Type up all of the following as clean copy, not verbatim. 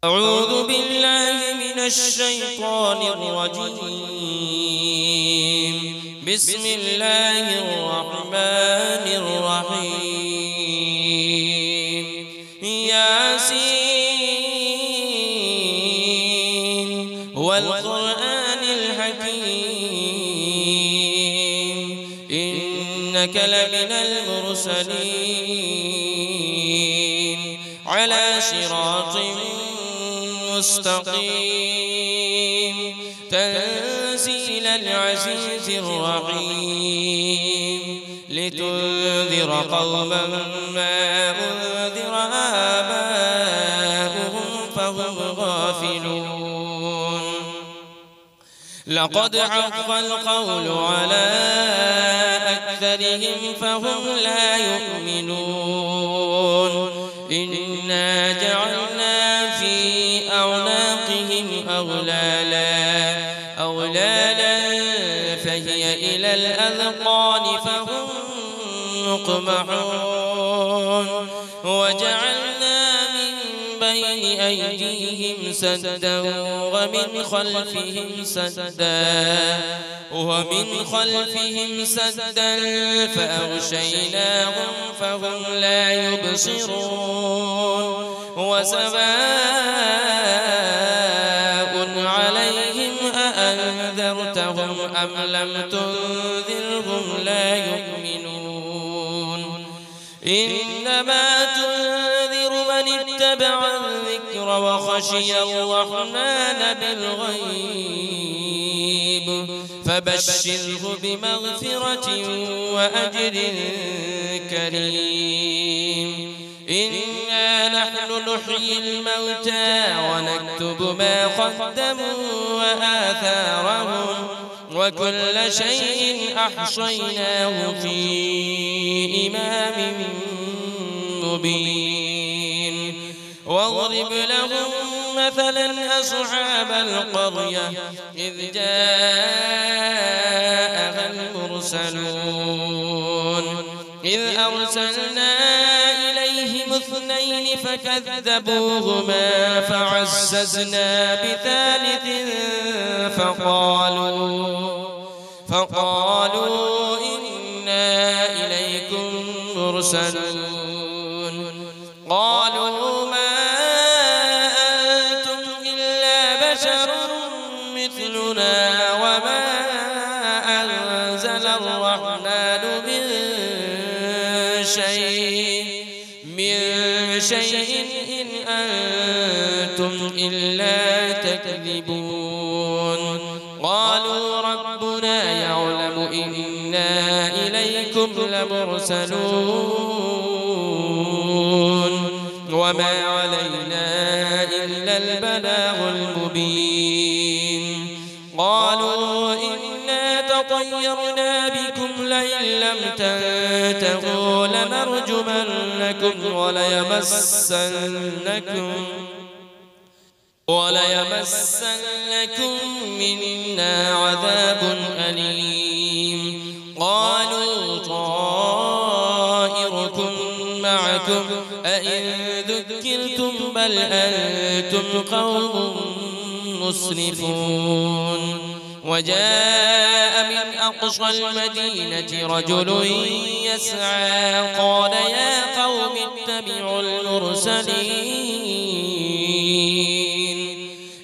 أعوذ بالله من الشيطان الرجيم. بسم الله الرحمن الرحيم. ياسين والقرآن الحكيم إنك لمن المرسلين على صراط مستقيم تنزيل العزيز الرحيم لتنذر قوما ما أنذر آباؤهم فهم غافلون. لقد حق القول على أكثرهم فهم لا يؤمنون. إنا جعلنا في أعناقهم أغلالا فهي إلى الأذقان فهم مقمحون. وجعلنا من بين أيديهم سدا ومن خلفهم سدا فأغشيناهم فهم لا يبصرون. وسواء عليهم أأنذرتهم أم لم تنذرهم لا يؤمنون. إنما تنذر من اتبع الذكر وخشي الرحمن بالغيب فبشره بمغفرة وأجر كريم. إنا نحن نحيي الموتى ونكتب ما قدموا وآثارهم وكل شيء أحصيناه في إمام مبين. واضرب لهم مثلا أصحاب القرية إذ جاءها المرسلون إذ أرسلنا إليهم اثنين فكذبوهما فعززنا بثالث فقالوا إنا إليكم مرسلون. قالوا ما أنتم إلا بشر مثلنا وما أنزل الرحمن من شيء إن أنتم إلا تكذبون. قالوا ربنا يعلم إنا إليكم لمرسلون وما علينا إلا البلاغ المبين. قالوا إنا تطيرنا بكم لئن لم تنتهوا لنرجمنكم وليمسنكم منا عذاب أليم. قالوا طائركم معكم أئن ذكرتم بل أنتم قوم مسرفون. وجاء من أقصى المدينة رجل يسعى قال يا قوم اتبعوا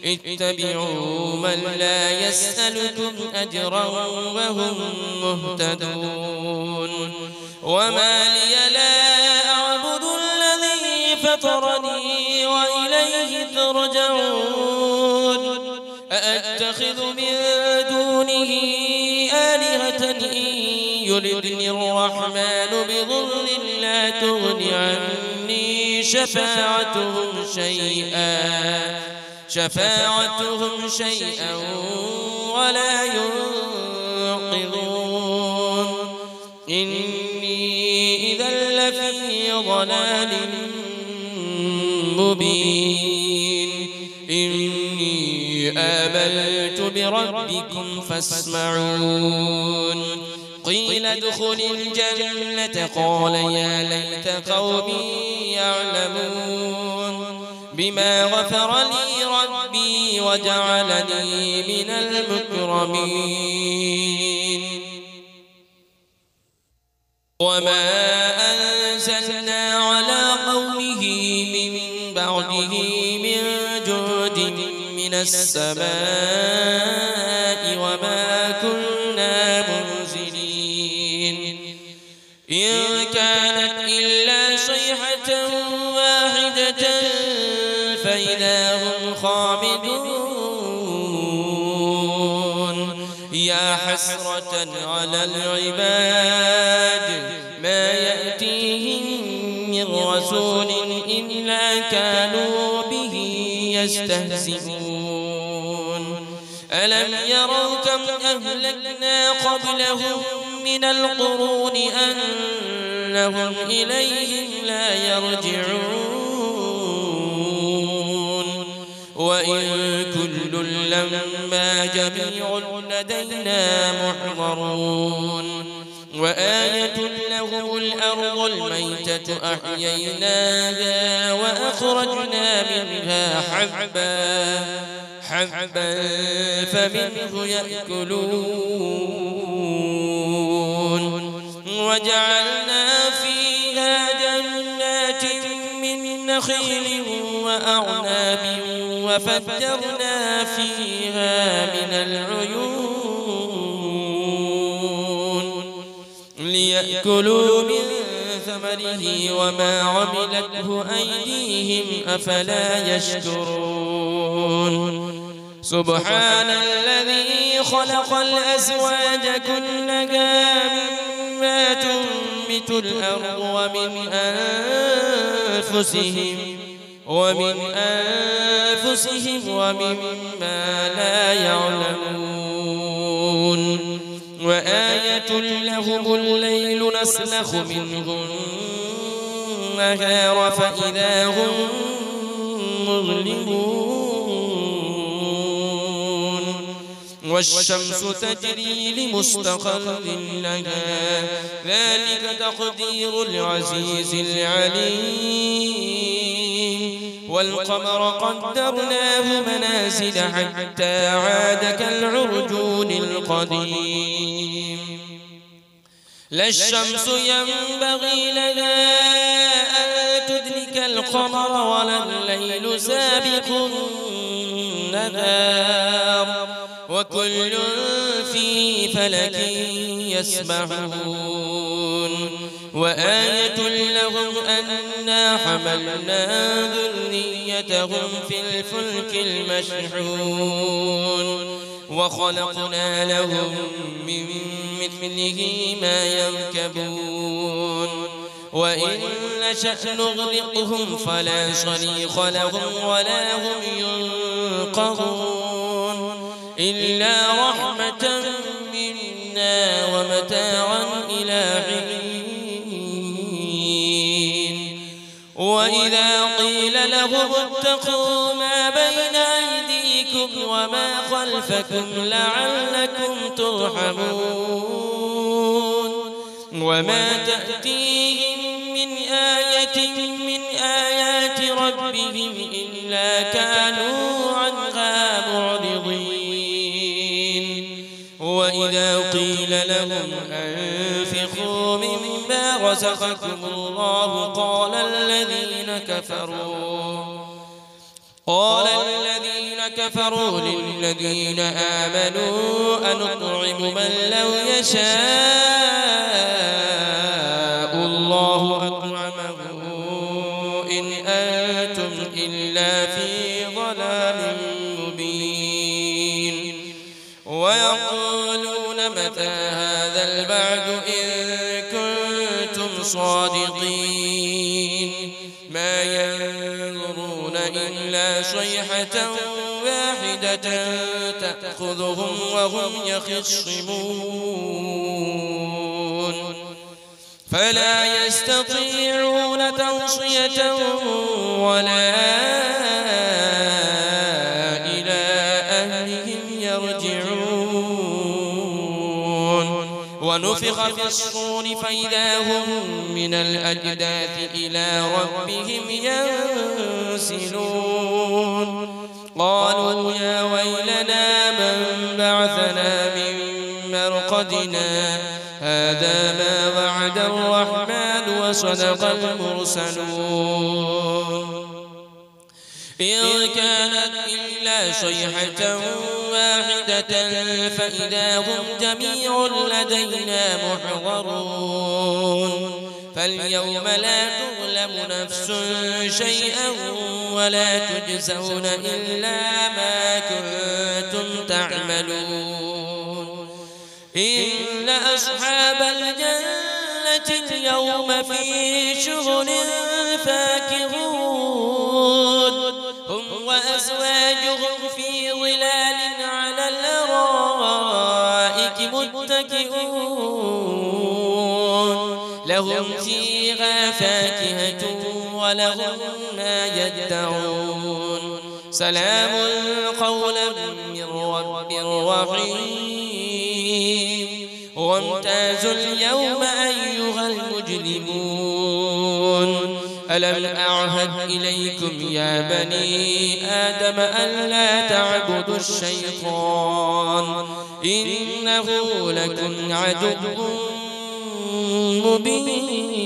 اتبعوا من لا يسألكم أجرا وهم مهتدون. وما لي لا أعبد الذي فطرني وإليه ترجعون. أأتخذ من دونه آلهة إن يردني الرحمن بضر لا تغن عني شفاعتهم شيئا ولا ينقذون. إني إذا لفي ضلال مبين. إني آمنت بربكم فاسمعون. قيل ادخل الجنة قال يا ليت قومي يعلمون. بما غفر لي ربي وجعلني من المكرمين وما أنزلنا على قومه من بعده من جود من السماء وما كنا منزلين إن كانت إلا صيحة واحدة فإذا هم خامدون يا حسرة على العباد ما يأتيهم من رسول إلا كانوا به يستهزئون ألم يروا كم أهلكنا قبلهم من القرون أنهم إليهم لا يرجعون وإن كل لما جميع لدينا محضرون وآية لهم الأرض الميتة أحييناها وأخرجنا منها حبا فمنه يأكلون وجعلنا فيها جنات من نخيل وأعناب وفجرنا فيها من العيون ليأكلوا من ثمره وما عملته أيديهم أفلا يشكرون سبحان الذي خلق الأزواج كلها مما تنبت الأرض ومن أنفسهم ومما لا يعلمون وآية لهم الليل نسلخ منه النهار فإذا هم مظلمون والشمس تجري لمستقر لها ذلك تقدير العزيز العليم والقمر قدرناه منازل حتى عاد كالعرجون القديم لا الشمس ينبغي لها أن تدرك القمر ولا الليل سابق النهار وكل في فلك يسبحون وآية لهم أنا حملنا ذريتهم في الفلك المشحون وخلقنا لهم من مثله ما يركبون وإن نشأ نغرقهم فلا صريخ لهم ولا هم ينقذون إلا رحمة منا ومتاعا إلى حين وإذا قيل لهم اتقوا ما بين أيديكم وما خلفكم لعلكم ترحمون وما تأتيهم من آية من آيات ربهم إلا كانوا عنها معرضين وإذا قيل لهم أنفقوا مما رزقكم الله قال الذين كفروا للذين آمنوا أنطعم من لو يشاء الله أطعمه إن أنتم إلا في ضلال مبين ويقولون متى هذا البعد إن كنتم صادقين ما ينظرون إلا صيحة واحدة تأخذهم وهم يخصمون فلا يستطيعون توصية ولا إلى أهلهم يرجعون ونفخ في الصور فإذا هم من الأجداث إلى ربهم ينسلون قالوا يا ويلنا من بعثنا من مرقدنا هذا ما وعد الرحمن وصدق المرسلون إن كانت إلا صيحة واحدة فإذا هم جميع لدينا محضرون فاليوم لا تظلم نفس شيئا ولا تجزون إلا ما كنتم تعملون إن أصحاب الجنة اليوم في شغل فاكهون هم وأزواجهم في ظلال على الأرائك متكئون لهم فيها فاكهة ولهم ما يدعون سلام قولا من رب رحيم وامتازوا اليوم أيها المجرمون ألم أعهد إليكم يا بني آدم ألا تعبدوا الشيطان إنه لكم عدو مبين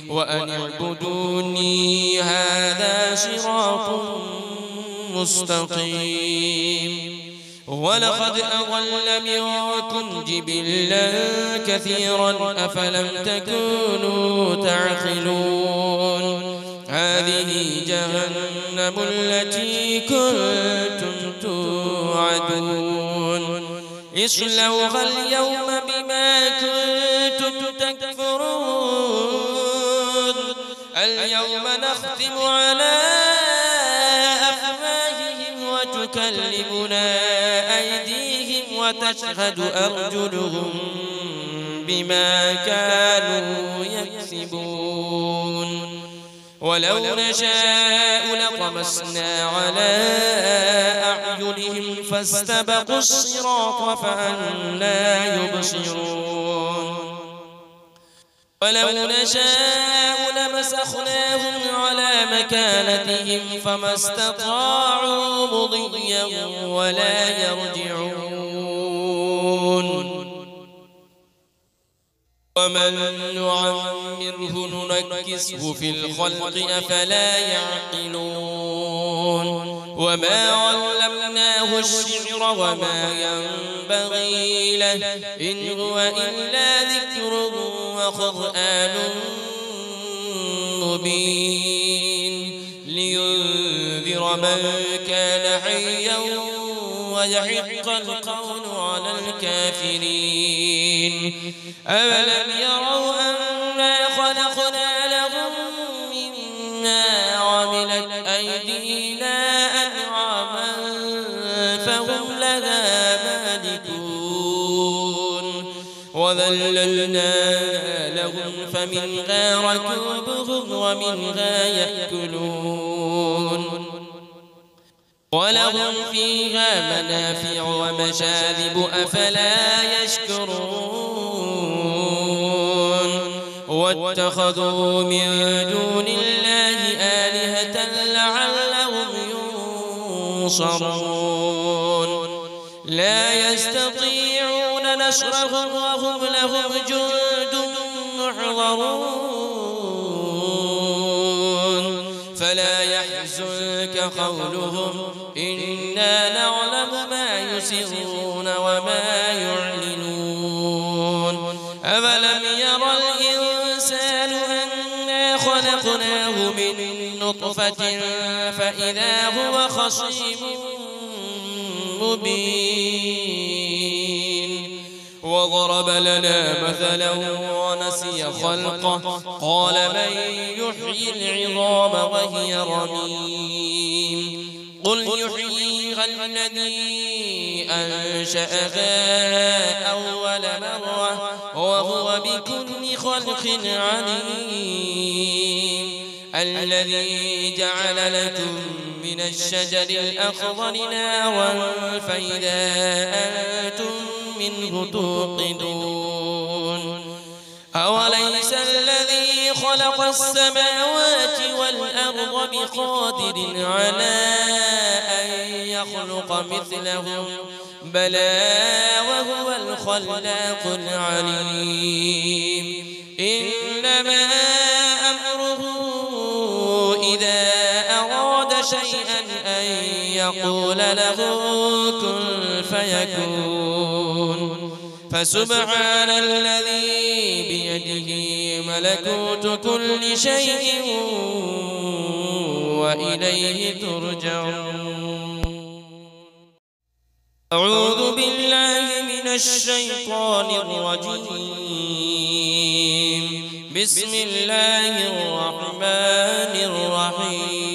وأن اعبدوني هذا صراط مستقيم ولقد أضل منكم جبلا كثيرا أفلم تكونوا تعقلون هذه جهنم التي كنتم توعدون اصلوها اليوم بما كنتم تكفرون اليوم نختم على أفواههم وتكلمنا أيديهم وتشهد أرجلهم بما كانوا يكسبون ولو نشاء لطمسنا على أعينهم فاستبقوا الصراط فأنى يبصرون ولو نشاء لمسخناهم على مكانتهم فما استطاعوا مضيا ولا يرجعون ومن نعمره ننكسه في الخلق أفلا يعقلون وما علمناه الشعر وما ينبغي له إن هو إلا ذكر وقرآن مبين لينذر من كان حيا ويحق القول على الكافرين أولم يروا أنا خلقنا لهم مما عملت أيدينا أنعاما فهم لها مالكون وذللنا لهم فمنها ركوبهم ومنها يأكلون ولهم فيها منافع ومشارب أفلا يشكرون واتخذوا من دون الله آلهة لعلهم ينصرون لا يستطيعون نصرهم وهم لهم جند محضرون فلا يحزنك قولهم إنا نعلم ما يسرون وما يعلنون أولم ير الإنسان أنا خلقناه من نطفة فإذا هو خصيم مبين وضرب لنا مثلا ونسي خلقه قال من يحيي العظام وهي رميم قل يحييها الذي أنشأها أول مرة وهو بكل خلق عليم الذي جعل لكم من الشجر الأخضر نارا فإذا أنتم منه توقدون أوليس الذي خلق السماوات والأرض بقادر على أن يخلق مثلهم بلى وهو الخلاق العليم إنما أمره إذا أراد شيئا أن يقول له كن فيكون فسبحان الذي بيده ملكوت كل شيء وإليه ترجعون أعوذ بالله من الشيطان الرجيم بسم الله الرحمن الرحيم